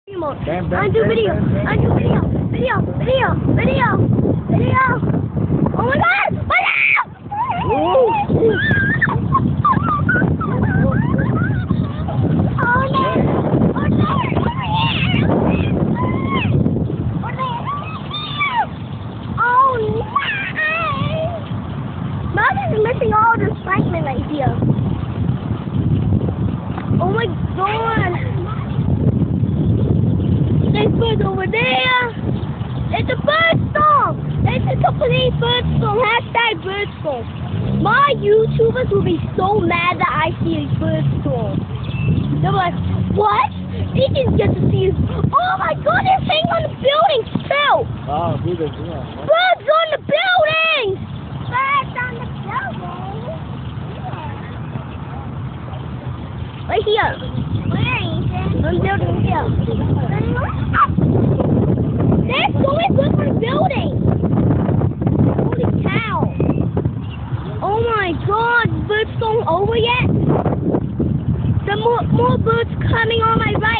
I do video. Oh my god! Mom is missing all the excitement right here. Oh my god! There's birds over there! It's a bird storm! It's a complete bird storm! Hashtag bird storm! My YouTubers will be so mad that I see a bird storm. They'll be like, what? They didn't get to see us. Oh my god, they're hanging on the buildings too! Oh, good. Birds on the buildings! Birds on the buildings? Right here. Where, Ethan? On building here. There's so many birds on the building! Holy cow! Oh my god, bird storm over yet? There are more birds coming on my right.